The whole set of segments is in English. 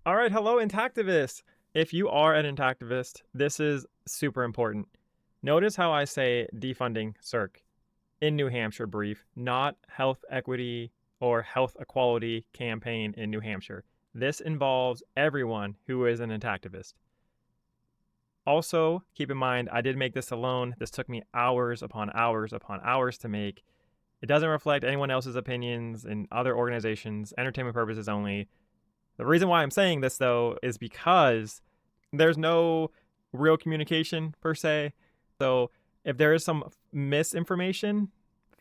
All right, hello, Intactivist. If you are an Intactivist, this is super important. Notice how I say defunding CERC in New Hampshire brief, not health equity or health equality campaign in New Hampshire. This involves everyone who is an Intactivist. Also, keep in mind, I did make this alone. This took me hours upon hours upon hours to make. It doesn't reflect anyone else's opinions in other organizations, entertainment purposes only. The reason why I'm saying this, though, is because there's no real communication per se. So if there is some misinformation,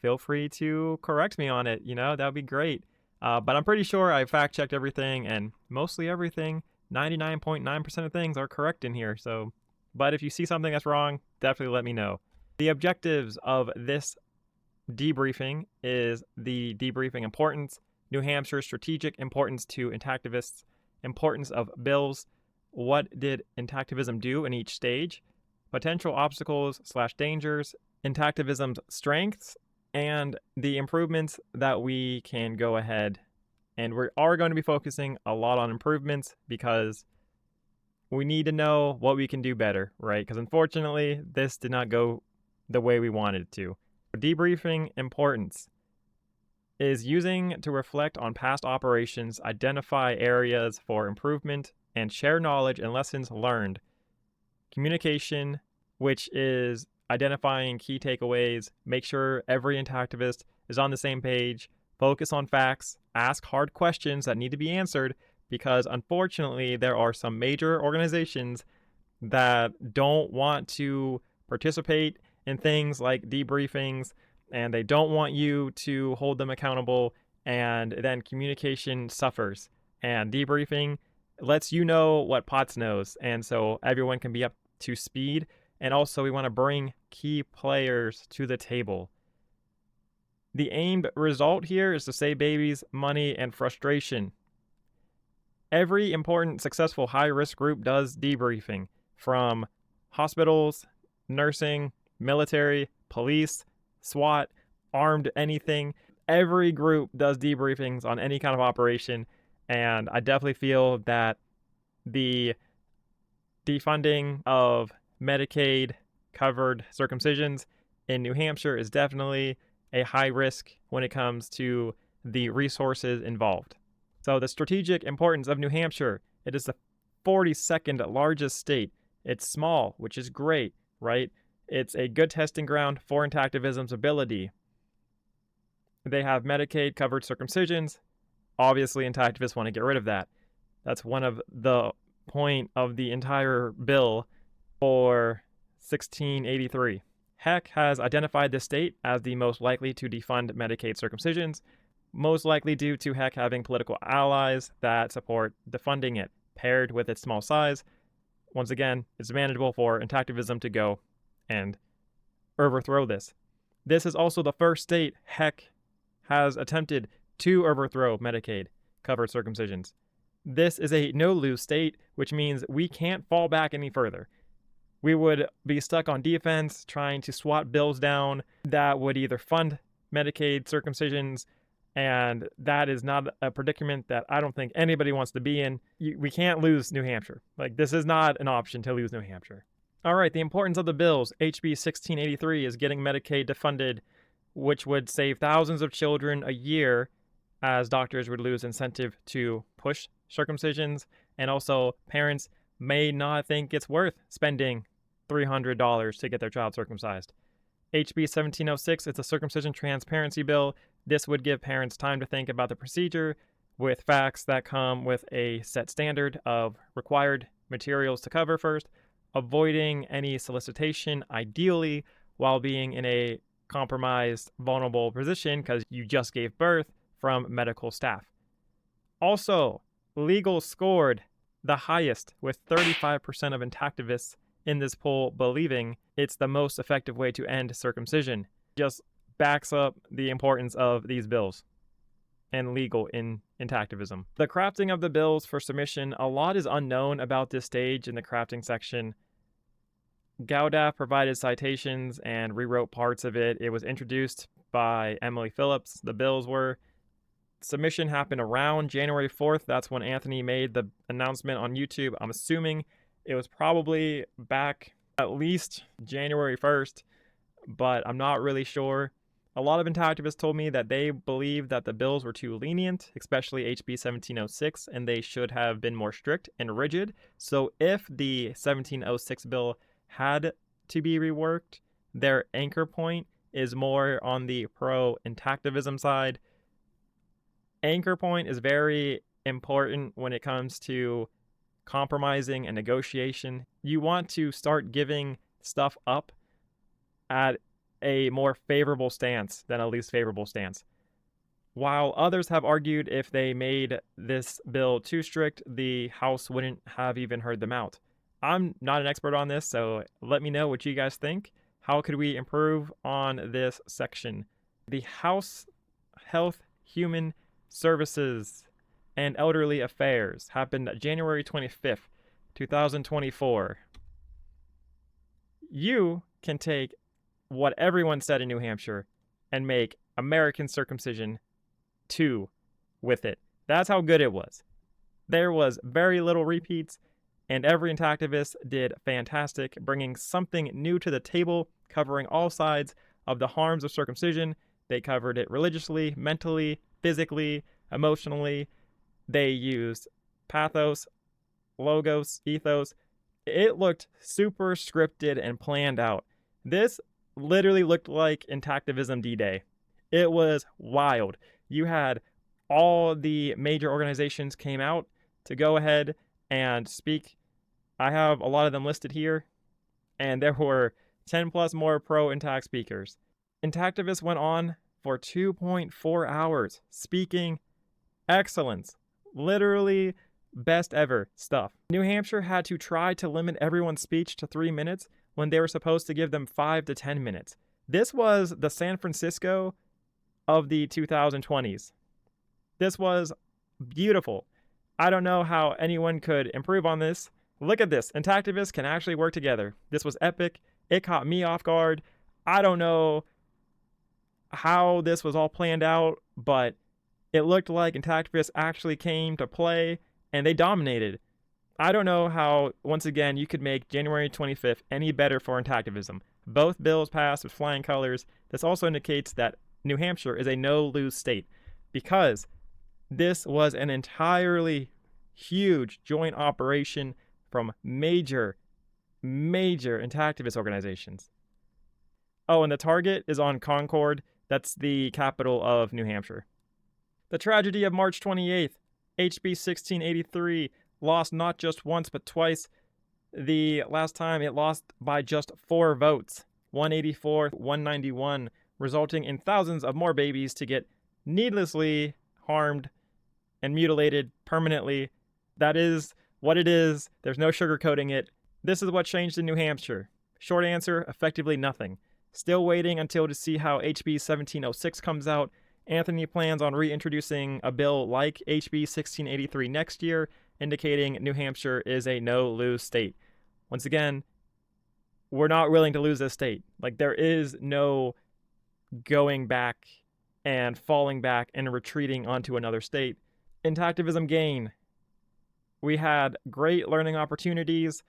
feel free to correct me on it. That would be great. But I'm pretty sure I fact checked everything, and mostly everything, 99.9% of things are correct in here. But if you see something that's wrong, definitely let me know. The objectives of this debriefing is the debriefing importance, New Hampshire's strategic importance to Intactivists, importance of bills, what did Intactivism do in each stage, potential obstacles/dangers, Intactivism's strengths, and the improvements that we can go ahead. And we are going to be focusing a lot on improvements because we need to know what we can do better, right? Because unfortunately, this did not go the way we wanted it to. Debriefing importance is using to reflect on past operations, identify areas for improvement, and share knowledge and lessons learned. Communication, which is identifying key takeaways, make sure every Intactivist is on the same page, focus on facts, ask hard questions that need to be answered, because unfortunately there are some major organizations that don't want to participate in things like debriefings, and they don't want you to hold them accountable, and then communication suffers. And debriefing lets you know what POTS knows, and so everyone can be up to speed. And also, we want to bring key players to the table. The aimed result here is to save babies, money, and frustration. Every important, successful high-risk group does debriefing, from hospitals, nursing, military, police, SWAT, armed anything. Every group does debriefings on any kind of operation, and I definitely feel that the defunding of Medicaid covered circumcisions in New Hampshire is definitely a high risk when it comes to the resources involved. So the strategic importance of New Hampshire, it is the 42nd largest state. It's small, which is great, right? It's a good testing ground for Intactivism's ability. They have Medicaid covered circumcisions. Obviously, Intactivists want to get rid of that. That's one of the point of the entire bill for 1683. HEC has identified this state as the most likely to defund Medicaid circumcisions, most likely due to HEC having political allies that support defunding it, paired with its small size. Once again, it's manageable for Intactivism to go and overthrow this. This is also the first state HEC has attempted to overthrow Medicaid covered circumcisions. This is a no-lose state, which means we can't fall back any further. We would be stuck on defense, trying to swat bills down that would either fund Medicaid circumcisions, and that is not a predicament that I don't think anybody wants to be in. We can't lose New Hampshire. This is not an option to lose New Hampshire. All right, the importance of the bills. HB 1683 is getting Medicaid defunded, which would save thousands of children a year, as doctors would lose incentive to push circumcisions, and also parents may not think it's worth spending $300 to get their child circumcised. HB 1706 is a circumcision transparency bill. This would give parents time to think about the procedure with facts that come with a set standard of required materials to cover first, avoiding any solicitation, ideally, while being in a compromised, vulnerable position because you just gave birth from medical staff. Also, legal scored the highest, with 35% of Intactivists in this poll believing it's the most effective way to end circumcision. Just backs up the importance of these bills and legal in Intactivism. The crafting of the bills for submission, a lot is unknown about this stage in the crafting section. Gaudaff provided citations and rewrote parts of it. It was introduced by Emily Phillips, the bills were. submission happened around January 4th. That's when Anthony made the announcement on YouTube. I'm assuming it was probably back at least January 1st, but I'm not really sure. A lot of Intactivists told me that they believe that the bills were too lenient, especially HB 1706, and they should have been more strict and rigid. So if the 1706 bill had to be reworked, their anchor point is more on the pro-intactivism side. Anchor point is very important when it comes to compromising and negotiation. You want to start giving stuff up at a more favorable stance than a least favorable stance. While others have argued if they made this bill too strict, the House wouldn't have even heard them out. I'm not an expert on this, so let me know what you guys think. How could we improve on this section? The House Health, Human Services, and Elderly Affairs happened January 25th, 2024. You can take what everyone said in New Hampshire and make American circumcision 2 with it. That's how good it was. There was very little repeats, and every Intactivist did fantastic, bringing something new to the table, covering all sides of the harms of circumcision. They covered it religiously, mentally, physically, emotionally. They used pathos, logos, ethos. It looked super scripted and planned out. This literally looked like Intactivism D-Day. It was wild. You had all the major organizations came out to go ahead and speak. I have a lot of them listed here, and there were 10 plus more pro-intact speakers. Intactivists went on for 2.4 hours speaking excellence. Literally best ever stuff. New Hampshire had to try to limit everyone's speech to 3 minutes when they were supposed to give them 5 to 10 minutes. This was the San Francisco of the 2020s. This was beautiful. I don't know how anyone could improve on this. Look at this. Intactivists can actually work together. This was epic. It caught me off guard. I don't know how this was all planned out, but it looked like Intactivists actually came to play, and they dominated. I don't know how, once again, you could make January 25th any better for Intactivism. Both bills passed with flying colors. This also indicates that New Hampshire is a no-lose state, because this was an entirely huge joint operation from major Intactivist organizations. Oh, and the target is on Concord. That's the capital of New Hampshire. The tragedy of March 28th, HB 1683 lost not just once but twice. The last time it lost by just 4 votes, 184, 191, resulting in thousands of more babies to get needlessly harmed and mutilated permanently. That is what it is. There's no sugarcoating it. This is what changed in New Hampshire. Short answer, effectively nothing. Still waiting until to see how HB 1706 comes out. Anthony plans on reintroducing a bill like HB 1683 next year, indicating New Hampshire is a no-lose state. Once again, we're not willing to lose this state. Like, there is no going back and falling back and retreating onto another state. Intactivism gain. We had great learning opportunities.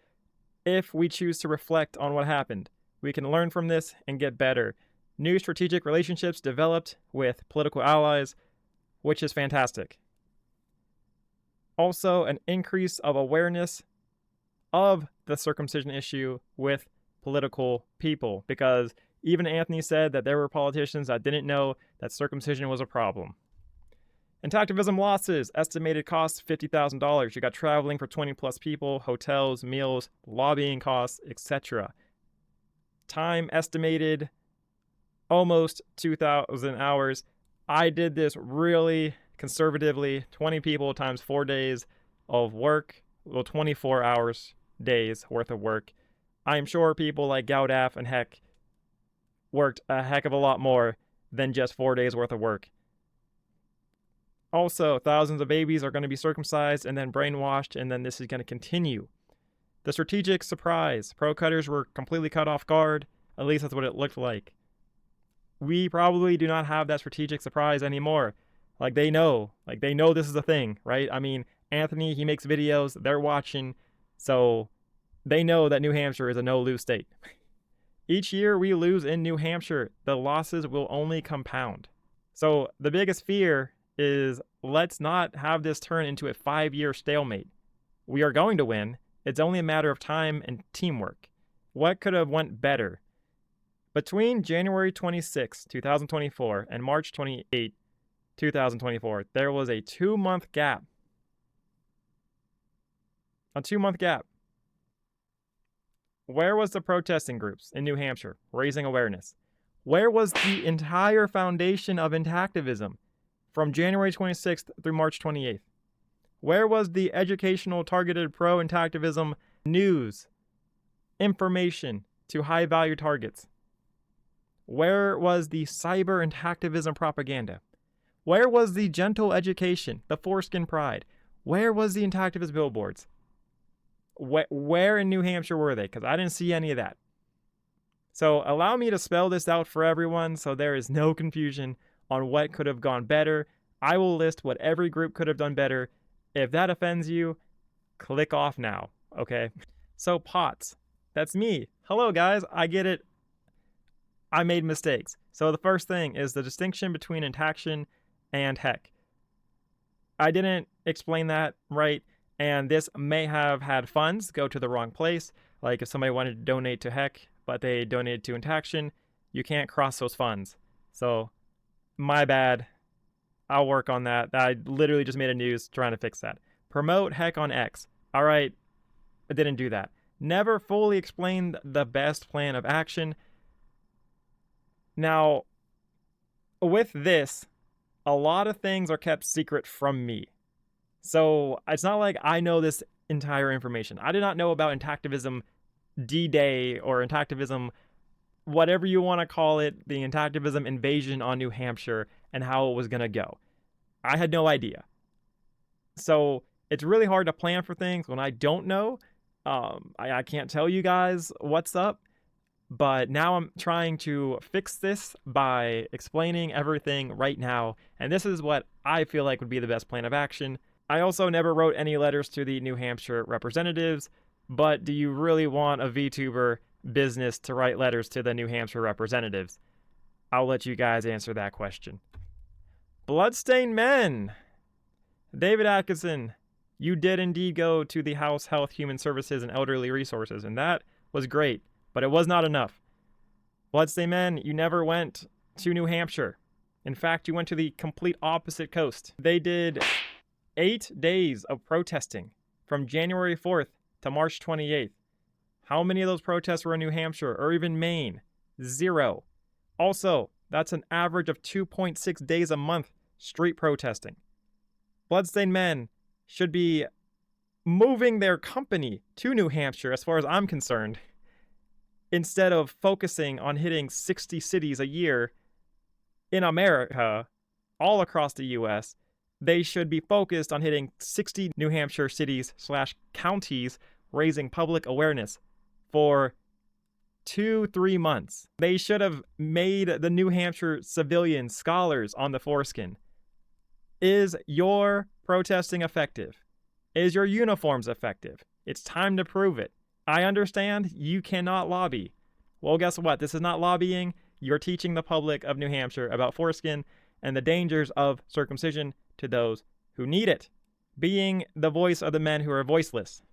If we choose to reflect on what happened, we can learn from this and get better. New strategic relationships developed with political allies, which is fantastic. Also, an increase of awareness of the circumcision issue with political people, because even Anthony said that there were politicians that didn't know that circumcision was a problem. Intactivism losses, estimated costs $50,000. You got traveling for 20 plus people, hotels, meals, lobbying costs, etc. Time estimated almost 2,000 hours. I did this really conservatively, 20 people times 4 days of work, well, 24 hours days worth of work. I'm sure people like Gaudaf and Heck worked a heck of a lot more than just 4 days worth of work. Also, thousands of babies are going to be circumcised and then brainwashed, and then this is going to continue. The strategic surprise. Pro-cutters were completely caught off guard. At least that's what it looked like. We probably do not have that strategic surprise anymore. Like they know this is a thing, right? I mean, Anthony, he makes videos, they're watching, so they know that New Hampshire is a no-lose state. Each year we lose in New Hampshire, the losses will only compound. So the biggest fear is let's not have this turn into a 5-year stalemate. We are going to win. It's only a matter of time and teamwork. What could have went better? Between January 26, 2024 and March 28, 2024, there was a 2-month gap. A 2-month gap. Where was the protesting groups in New Hampshire raising awareness? Where was the entire foundation of Intactivism from January 26th through March 28th? Where was the educational targeted pro-Intactivism news, information to high-value targets? Where was the cyber Intactivism propaganda? Where was the gentle education, the foreskin pride? Where was the Intactivist billboards? Where in New Hampshire were they? Because I didn't see any of that. So allow me to spell this out for everyone so there is no confusion on what could have gone better. I will list what every group could have done better. If that offends you, click off now, okay? So POTS, that's me. Hello guys, I get it. I made mistakes. So the first thing is the distinction between intaction and heck. I didn't explain that right. And this may have had funds go to the wrong place. Like if somebody wanted to donate to heck, but they donated to Intaction, you can't cross those funds. So my bad. I'll work on that. I literally just made a news trying to fix that. Promote heck on X. All right, I didn't do that. Never fully explained the best plan of action. Now, with this, a lot of things are kept secret from me. So it's not like I know this entire information. I did not know about Intactivism D-Day or Intactivism, whatever you want to call it, the Intactivism invasion on New Hampshire and how it was going to go. I had no idea. So it's really hard to plan for things when I don't know. I can't tell you guys what's up, but now I'm trying to fix this by explaining everything right now. And this is what I feel like would be the best plan of action. I also never wrote any letters to the New Hampshire representatives, but do you really want a VTuber business to write letters to the New Hampshire representatives? I'll let you guys answer that question. Bloodstained Men. David Atkinson, you did indeed go to the House Health, Human Services, and Elderly Resources, and that was great, but it was not enough. Bloodstained Men, you never went to New Hampshire. In fact, you went to the complete opposite coast. They did 8 days of protesting from January 4th to March 28th. How many of those protests were in New Hampshire or even Maine? 0. Also, that's an average of 2.6 days a month street protesting. Bloodstained Men should be moving their company to New Hampshire, as far as I'm concerned, instead of focusing on hitting 60 cities a year in America, all across the U.S., they should be focused on hitting 60 New Hampshire cities/counties, raising public awareness for 2-3 months. They should have made the New Hampshire civilian scholars on the foreskin. Is your protesting effective? Is your uniforms effective? It's time to prove it. I understand you cannot lobby. Well, guess what? This is not lobbying. You're teaching the public of New Hampshire about foreskin and the dangers of circumcision to those who need it. Being the voice of the men who are voiceless.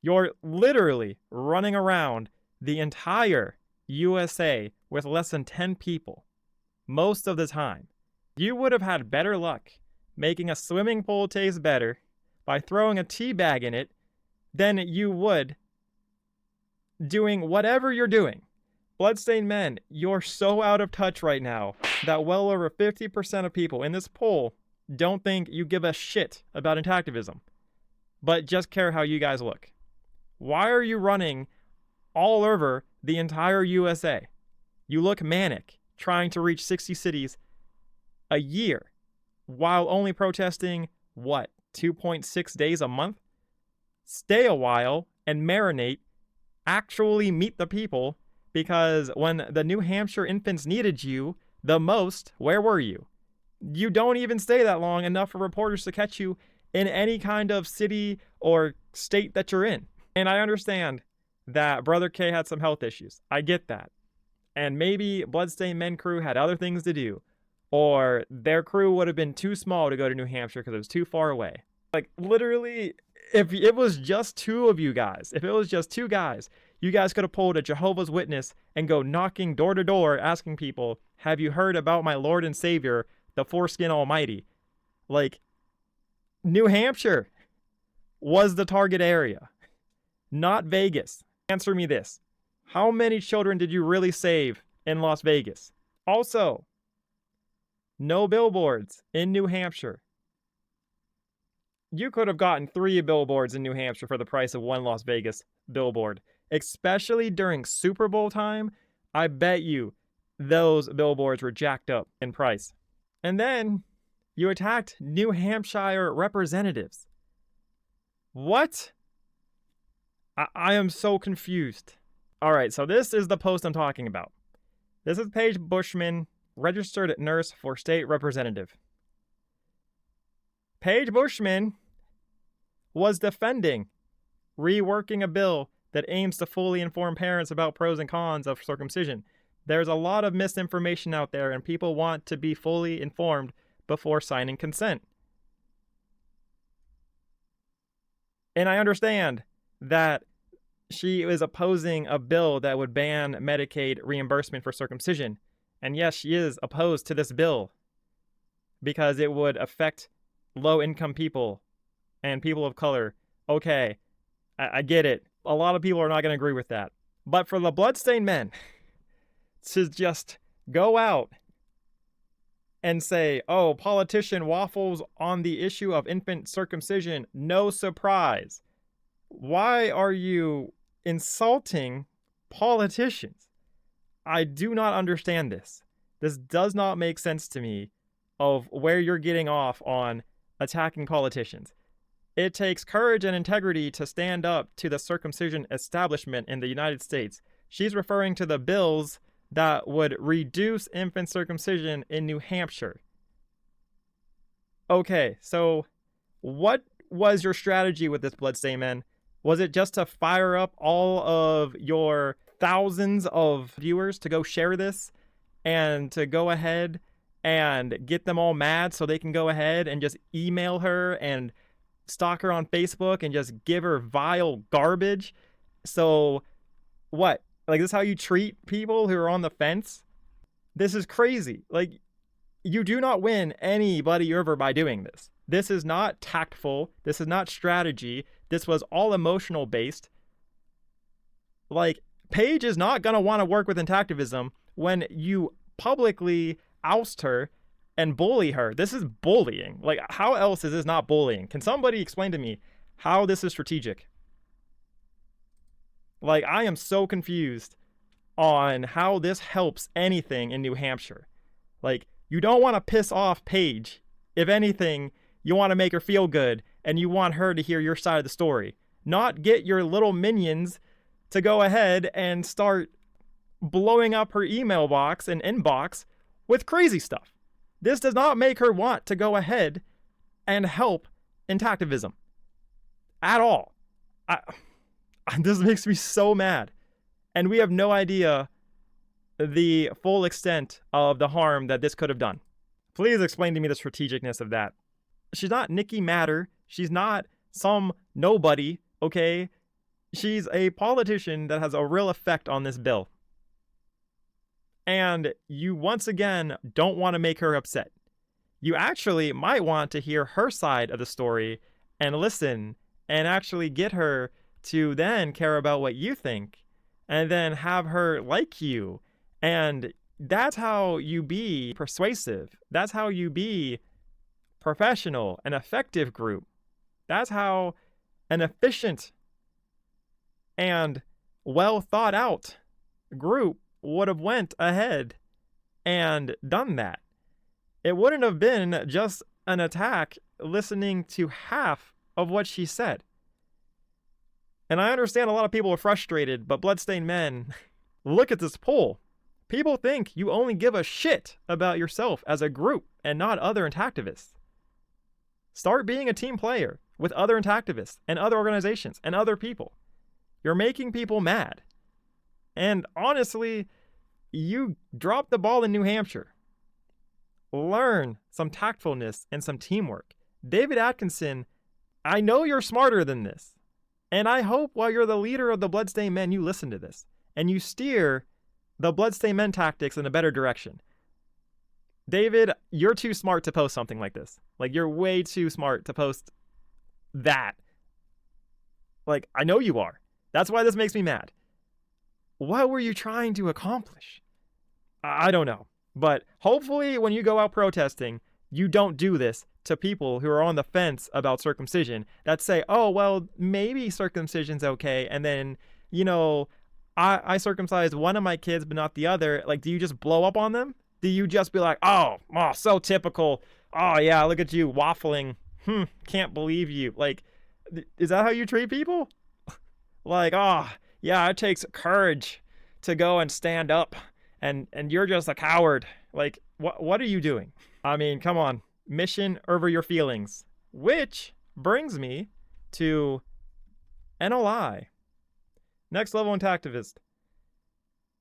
You're literally running around the entire USA with less than 10 people most of the time. You would have had better luck making a swimming pool taste better by throwing a tea bag in it than you would doing whatever you're doing. Bloodstained Men, you're so out of touch right now that well over 50% of people in this poll don't think you give a shit about Intactivism, but just care how you guys look. Why are you running all over the entire USA? You look manic, trying to reach 60 cities a year, while only protesting, 2.6 days a month? Stay a while and marinate, actually meet the people, because when the New Hampshire infants needed you the most, where were you? You don't even stay that long, enough for reporters to catch you in any kind of city or state that you're in. And I understand that Brother K had some health issues. I get that. And maybe Bloodstained Men crew had other things to do. Or their crew would have been too small to go to New Hampshire because it was too far away. Like, literally, if it was just two of you guys, you guys could have pulled a Jehovah's Witness and go knocking door to door asking people, have you heard about my Lord and Savior, the Foreskin Almighty? Like, New Hampshire was the target area, not Vegas. Answer me this. How many children did you really save in Las Vegas? Also, no billboards in New Hampshire. You could have gotten 3 billboards in New Hampshire for the price of 1 Las Vegas billboard. Especially during Super Bowl time, I bet you those billboards were jacked up in price. And then you attacked New Hampshire representatives. What? I am so confused. All right, so this is the post I'm talking about. This is Paige Bushman, registered nurse for state representative. Paige Bushman was defending reworking a bill that aims to fully inform parents about pros and cons of circumcision. There's a lot of misinformation out there, and people want to be fully informed before signing consent. And I understand that she is opposing a bill that would ban Medicaid reimbursement for circumcision. And yes, she is opposed to this bill because it would affect low-income people and people of color. Okay, I get it. A lot of people are not going to agree with that. But for the Bloodstained Men to just go out and say, oh, politician waffles on the issue of infant circumcision, no surprise. Why are you insulting politicians? I do not understand this. This does not make sense to me of where you're getting off on attacking politicians. It takes courage and integrity to stand up to the circumcision establishment in the United States. She's referring to the bills that would reduce infant circumcision in New Hampshire. Okay, so what was your strategy with this, Bloodstained Men? Was it just to fire up all of your thousands of viewers to go share this and to go ahead and get them all mad so they can go ahead and just email her and stalk her on Facebook and just give her vile garbage? So what? Like, this is how you treat people who are on the fence? This is crazy. Like, you do not win anybody over by doing this. This is not tactful. This is not strategy. This was all emotional based. Like, Paige is not going to want to work with Intactivism when you publicly oust her and bully her. This is bullying. Like, how else is this not bullying? Can somebody explain to me how this is strategic? Like, I am so confused on how this helps anything in New Hampshire. Like, you don't want to piss off Paige. If anything, you want to make her feel good and you want her to hear your side of the story. Not get your little minions to go ahead and start blowing up her email box and inbox with crazy stuff. This does not make her want to go ahead and help Intactivism at all. This makes me so mad. And we have no idea the full extent of the harm that this could have done. Please explain to me the strategicness of that. She's not Nikki Matter. She's not some nobody, okay? She's a politician that has a real effect on this bill. And you once again don't want to make her upset. You actually might want to hear her side of the story and listen and actually get her to then care about what you think and then have her like you. And that's how you be persuasive. That's how you be professional, an effective group. That's how an efficient and well thought out group would have went ahead and done that. It wouldn't have been just an attack listening to half of what she said. And I understand a lot of people are frustrated, but Bloodstained Men, look at this poll. People think you only give a shit about yourself as a group and not other Intactivists. Start being a team player with other Intactivists and other organizations and other people. You're making people mad. And honestly, you dropped the ball in New Hampshire. Learn some tactfulness and some teamwork. David Atkinson, I know you're smarter than this. And I hope while you're the leader of the Bloodstained Men, you listen to this and you steer the Bloodstained Men tactics in a better direction. David, you're too smart to post something like this. Like, you're way too smart to post that. Like, I know you are. That's why this makes me mad. What were you trying to accomplish? I don't know. But hopefully when you go out protesting, you don't do this to people who are on the fence about circumcision that say, oh, well, maybe circumcision's okay. And then, I circumcised one of my kids, but not the other. Like, do you just blow up on them? Do you just be like, oh, so typical. Oh, yeah, look at you waffling. Can't believe you. Like, is that how you treat people? Like, oh, yeah, it takes courage to go and stand up, and you're just a coward. Like, what are you doing? I mean, come on. Mission over your feelings. Which brings me to NLI. Next level Intactivist.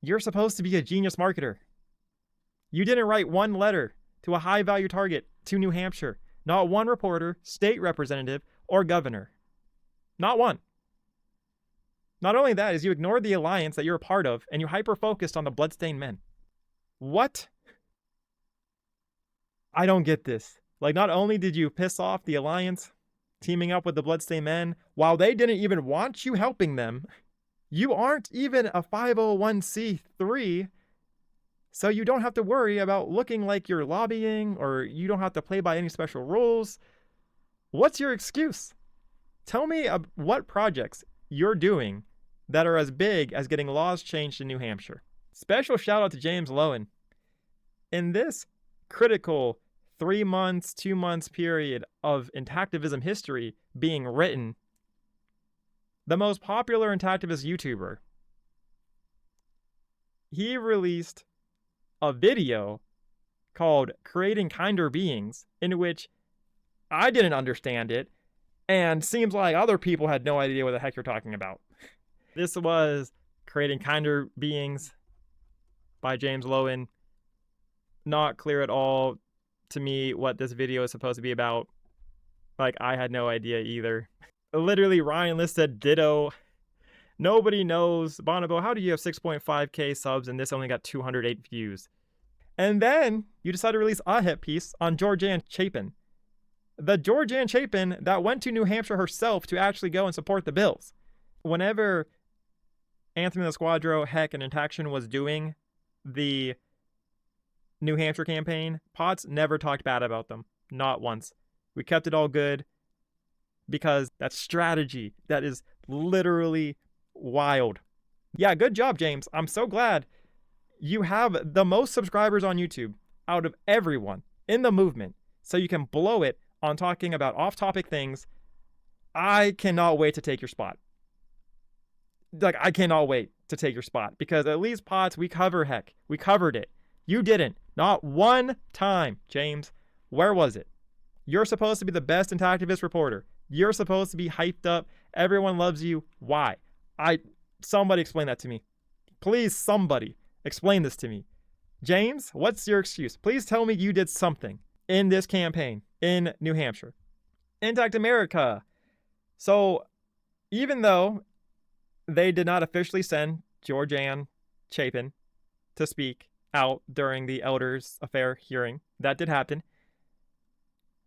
You're supposed to be a genius marketer. You didn't write one letter to a high-value target to New Hampshire. Not one reporter, state representative, or governor. Not one. Not only that, is you ignored the alliance that you're a part of, and you hyper-focused on the Bloodstained Men. What? I don't get this. Like, not only did you piss off the alliance, teaming up with the Bloodstained Men, while they didn't even want you helping them, you aren't even a 501c3, so you don't have to worry about looking like you're lobbying, or you don't have to play by any special rules. What's your excuse? Tell me what projects you're doing that are as big as getting laws changed in New Hampshire. Special shout out to James Lowen. In this critical 3 months, 2 months period of Intactivism history being written, the most popular Intactivist YouTuber, he released a video called Creating Kinder Beings, in which I didn't understand it, and seems like other people had no idea what the heck you're talking about. This was Creating Kinder Beings by James Lowen. Not clear at all to me what this video is supposed to be about. Like, I had no idea either. Literally, Ryan List said ditto. Nobody knows. Bonobo, how do you have 6.5k subs and this only got 208 views? And then you decide to release a hit piece on Georgianne Chapin. The Georgianne Chapin that went to New Hampshire herself to actually go and support the bills. Whenever Anthony LaSquadro, Heck, and Intaction was doing the New Hampshire campaign, Potts never talked bad about them. Not once. We kept it all good because that's strategy. That is literally wild. Yeah, good job, James. I'm so glad you have the most subscribers on YouTube out of everyone in the movement, so you can blow it on talking about off-topic things. I cannot wait to take your spot. Like, I cannot wait to take your spot, because at least Potts, we cover Heck. We covered it. You didn't. Not one time, James. Where was it? You're supposed to be the best Intactivist reporter. You're supposed to be hyped up. Everyone loves you. Why? Somebody explain that to me. Please, somebody explain this to me. James, what's your excuse? Please tell me you did something in this campaign in New Hampshire. Intact America. So, even though they did not officially send Georgianne Chapin to speak out during the Elders Affair hearing, that did happen.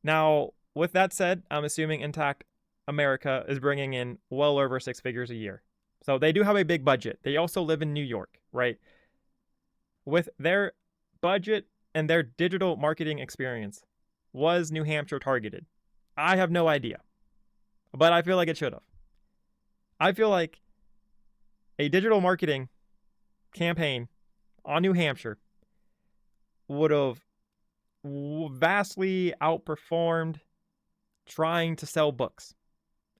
Now, with that said, I'm assuming Intact America is bringing in well over 6 figures a year. So they do have a big budget. They also live in New York, right? With their budget and their digital marketing experience, was New Hampshire targeted? I have no idea, but I feel like it should have. I feel like a digital marketing campaign on New Hampshire would have vastly outperformed trying to sell books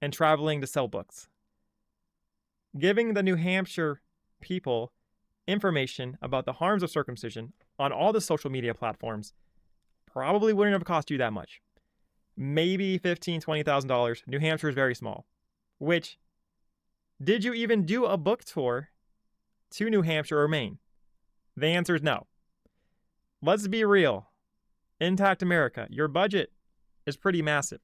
and traveling to sell books. Giving the New Hampshire people information about the harms of circumcision on all the social media platforms probably wouldn't have cost you that much. Maybe $15,000, $20,000. New Hampshire is very small. Which, did you even do a book tour to New Hampshire or Maine? The answer is no. Let's be real. Intact America, your budget is pretty massive.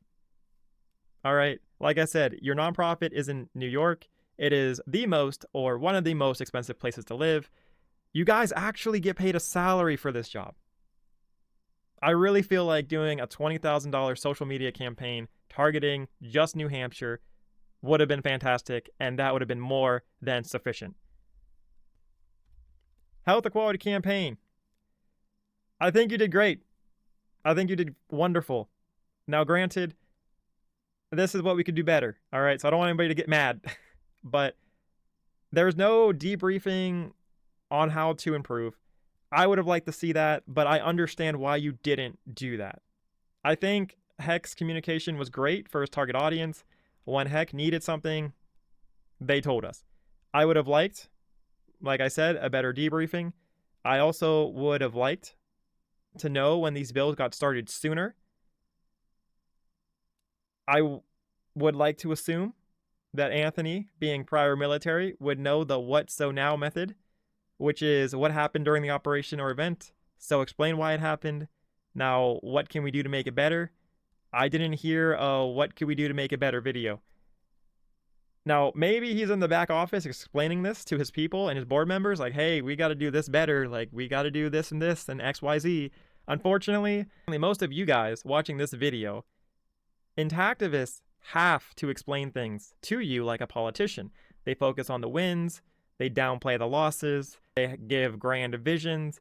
All right, like I said, your nonprofit is in New York. It is the most or one of the most expensive places to live. You guys actually get paid a salary for this job. I really feel like doing a $20,000 social media campaign targeting just New Hampshire would have been fantastic, and that would have been more than sufficient. Health equality campaign. I think you did great. I think you did wonderful. Now, granted, this is what we could do better, all right? So I don't want anybody to get mad, but there's no debriefing on how to improve. I would have liked to see that, but I understand why you didn't do that. I think Heck's communication was great for his target audience. When Heck needed something, they told us. I would have liked, like I said, a better debriefing. I also would have liked to know when these bills got started sooner. I would like to assume that Anthony, being prior military, would know the what so now method, which is what happened during the operation or event, so explain why it happened. Now, what can we do to make it better? I didn't hear what can we do to make it better video. Now, maybe he's in the back office explaining this to his people and his board members, like, hey, we got to do this better, like, we got to do this and XYZ. Unfortunately, most of you guys watching this video, Intactivists have to explain things to you like a politician. They focus on the wins, they downplay the losses, they give grand visions,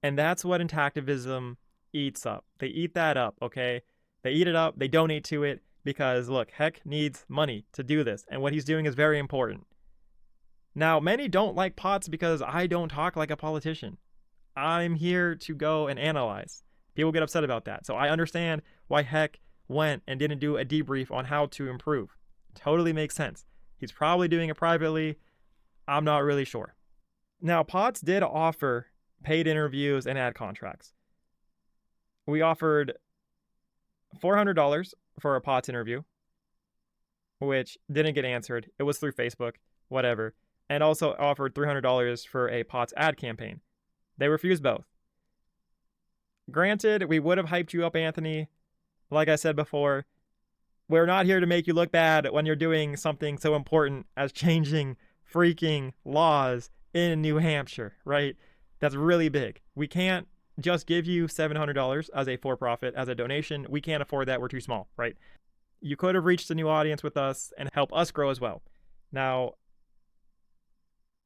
and that's what Intactivism eats up. They eat that up, okay? They eat it up, they donate to it, because look, Heck needs money to do this, and what he's doing is very important. Now, many don't like POTS because I don't talk like a politician. I'm here to go and analyze. People get upset about that, so I understand why Heck went and didn't do a debrief on how to improve. Totally makes sense. He's probably doing it privately. I'm not really sure. Now, POTS did offer paid interviews and ad contracts. We offered $400 for a POTS interview, which didn't get answered. It was through Facebook, whatever. And also offered $300 for a POTS ad campaign. They refused both. Granted, we would have hyped you up, Anthony. Like I said before, we're not here to make you look bad when you're doing something so important as changing freaking laws in New Hampshire, right? That's really big. We can't just give you $700 as a for-profit, as a donation. We can't afford that. We're too small, right? You could have reached a new audience with us and help us grow as well. Now,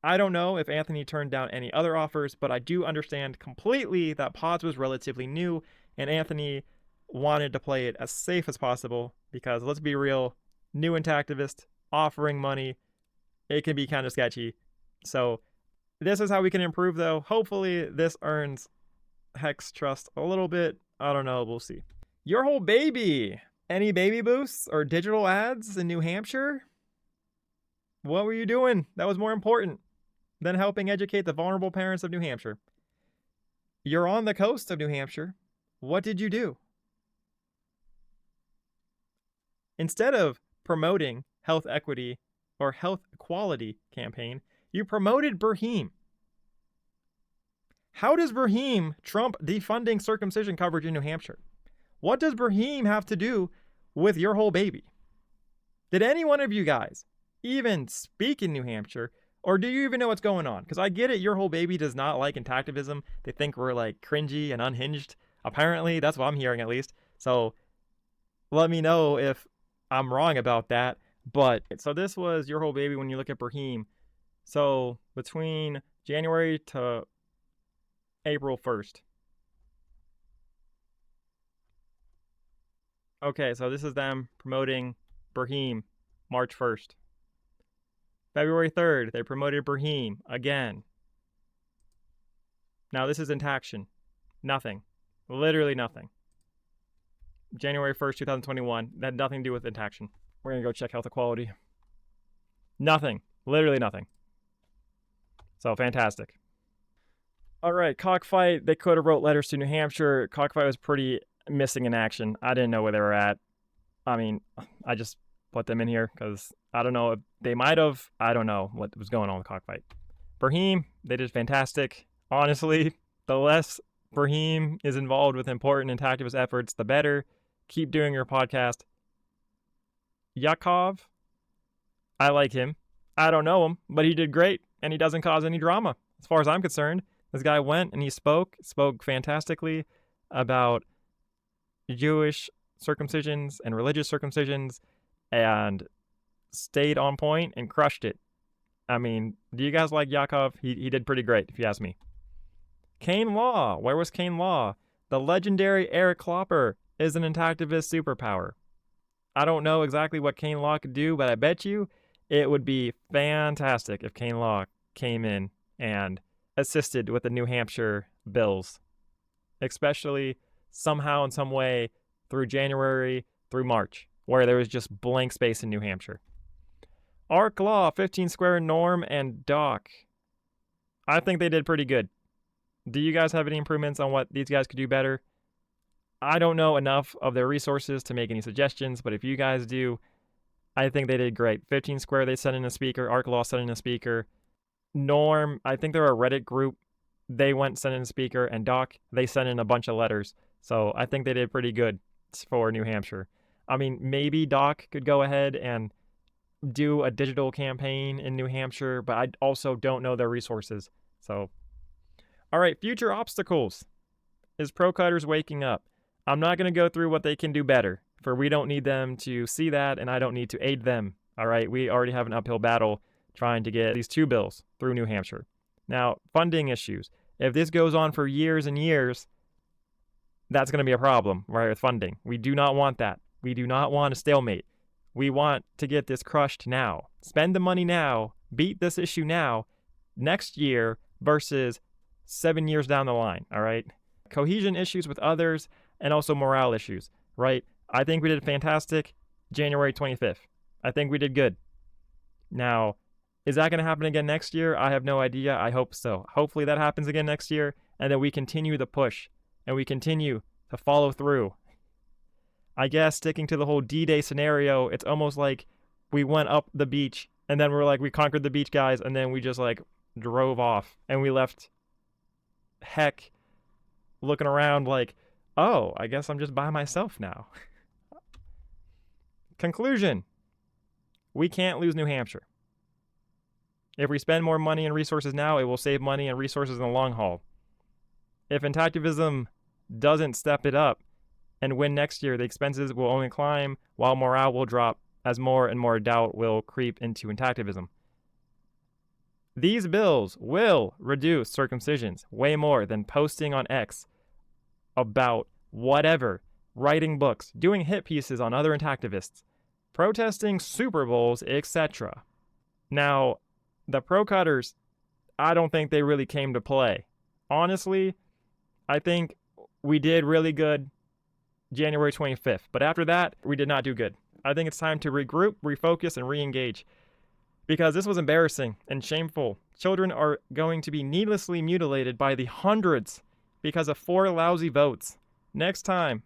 I don't know if Anthony turned down any other offers, but I do understand completely that POTS was relatively new, and Anthony wanted to play it as safe as possible because, let's be real, new Intactivist offering money, it can be kind of sketchy. So this is how we can improve, though. Hopefully this earns Heck's trust a little bit. I don't know. We'll see. Your whole baby. Any baby boosts or digital ads in New Hampshire? What were you doing that was more important than helping educate the vulnerable parents of New Hampshire? You're on the coast of New Hampshire. What did you do? Instead of promoting health equity or health equality campaign, you promoted Brahim. How does Brahim trump defunding circumcision coverage in New Hampshire? What does Brahim have to do with your whole baby? Did any one of you guys even speak in New Hampshire, or do you even know what's going on? Because I get it, your whole baby does not like Intactivism. They think we're like cringy and unhinged. Apparently, that's what I'm hearing at least. So let me know if I'm wrong about that. But so this was your whole baby when you look at Brahim. So between January to April 1st. Okay, so this is them promoting Brahim March 1st. February 3rd, they promoted Brahim again. Now this is Intaction. Nothing. Literally nothing. January 1st, 2021. That had nothing to do with Intaction. We're going to go check health equality. Nothing. Literally nothing. So fantastic. All right, Cockfight. They could have wrote letters to New Hampshire. Cockfight was pretty missing in action. I didn't know where they were at. I mean, I just put them in here because I don't know if they might have. I don't know what was going on with Cockfight. Brahim, they did fantastic. Honestly, the less Brahim is involved with important Intactivist efforts, the better. Keep doing your podcast. Yakov, I like him. I don't know him, but he did great, and he doesn't cause any drama, as far as I'm concerned. This guy went and he spoke fantastically about Jewish circumcisions and religious circumcisions, and stayed on point and crushed it. I mean, do you guys like Yakov? He did pretty great, if you ask me. Kane Law. Where was Kane Law? The legendary Eric Klopper is an Intactivist superpower. I don't know exactly what Kane Law could do, but I bet you it would be fantastic if Kane Law came in and assisted with the New Hampshire bills, especially somehow in some way through January through March, where there was just blank space in New Hampshire. Arc Law, 15 Square, Norm, and Doc. I think they did pretty good. Do you guys have any improvements on what these guys could do better? I don't know enough of their resources to make any suggestions, but if you guys do, I think they did great. 15 Square, they sent in a speaker. Arc Law sent in a speaker. Norm, I think they're a Reddit group. They went sent in a speaker. And Doc, they sent in a bunch of letters. So I think they did pretty good for New Hampshire. I mean, maybe Doc could go ahead and do a digital campaign in New Hampshire, but I also don't know their resources. So, all right, future obstacles. Is Pro Cutters waking up? I'm not going to go through what they can do better, for we don't need them to see that, and I don't need to aid them. All right, we already have an uphill battle trying to get these two bills through New Hampshire. Now, funding issues. If this goes on for years and years, that's going to be a problem, right, with funding. We do not want that. We do not want a stalemate. We want to get this crushed now. Spend the money now. Beat this issue now. Next year versus 7 years down the line, all right? Cohesion issues with others and also morale issues, right? I think we did fantastic January 25th. I think we did good. Now, is that going to happen again next year? I have no idea. I hope so. Hopefully that happens again next year, and then we continue the push, and we continue to follow through. I guess sticking to the whole D-Day scenario, it's almost like we went up the beach, and then we're like, we conquered the beach, guys, and then we just like drove off, and we left Heck looking around like, oh, I guess I'm just by myself now. Conclusion. We can't lose New Hampshire. If we spend more money and resources now, it will save money and resources in the long haul. If Intactivism doesn't step it up and win next year, the expenses will only climb while morale will drop as more and more doubt will creep into Intactivism. These bills will reduce circumcisions way more than posting on X about whatever, writing books, doing hit pieces on other Intactivists, protesting Super Bowls, etc. Now, the Pro Cutters, I don't think they really came to play. Honestly, I think we did really good January 25th, but after that, we did not do good. I think it's time to regroup, refocus, and re-engage. Because this was embarrassing and shameful. Children are going to be needlessly mutilated by the hundreds because of 4 lousy votes. Next time,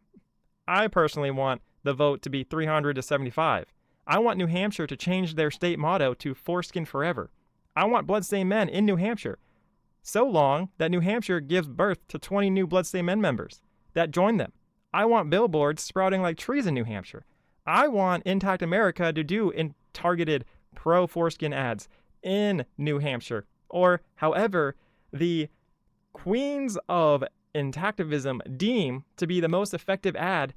I personally want the vote to be 300 to 75. I want New Hampshire to change their state motto to Foreskin Forever. I want bloodstained men in New Hampshire. So long that New Hampshire gives birth to 20 new bloodstained men members that join them. I want billboards sprouting like trees in New Hampshire. I want Intact America to do targeted pro-foreskin ads in New Hampshire, or however the queens of Intactivism deem to be the most effective ad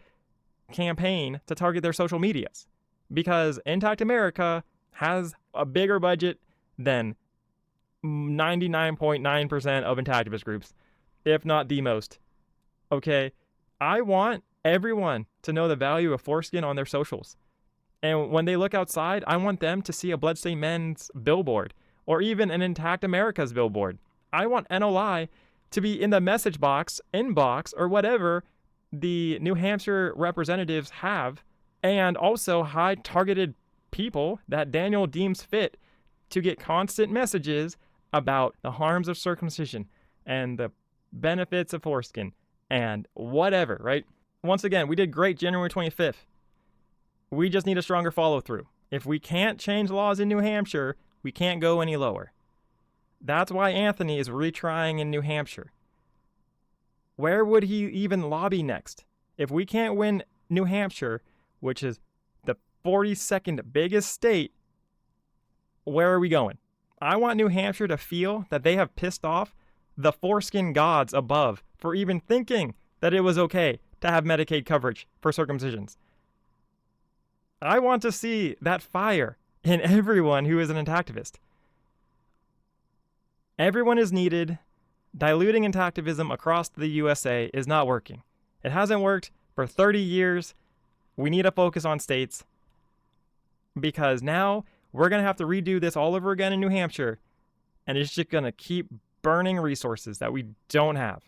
campaign to target their social medias. Because Intact America has a bigger budget than 99.9% of Intactivist groups, if not the most. Okay, I want everyone to know the value of foreskin on their socials. And when they look outside, I want them to see a Bloodstained Men's billboard, or even an Intact America's billboard. I want NOI to be in the message box, inbox, or whatever the New Hampshire representatives have, and also high targeted people that Daniel deems fit to get constant messages about the harms of circumcision, and the benefits of foreskin and whatever, right? Once again, we did great January 25th. We just need a stronger follow through. If we can't change laws in New Hampshire, we can't go any lower. That's why Anthony is retrying in New Hampshire. Where would he even lobby next? If we can't win New Hampshire, which is the 42nd biggest state, where are we going? I want New Hampshire to feel that they have pissed off the foreskin gods above for even thinking that it was okay to have Medicaid coverage for circumcisions. I want to see that fire in everyone who is an Intactivist. Everyone is needed. Diluting Intactivism across the USA is not working. It hasn't worked for 30 years. We need to focus on states because now we're going to have to redo this all over again in New Hampshire, and it's just going to keep burning resources that we don't have.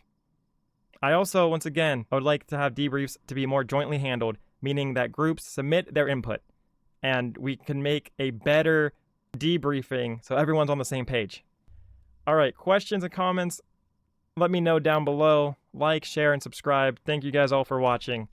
I also, once again, I would like to have debriefs to be more jointly handled, meaning that groups submit their input and we can make a better debriefing so everyone's on the same page. All right, questions and comments, let me know down below. Like, share, and subscribe. Thank you guys all for watching.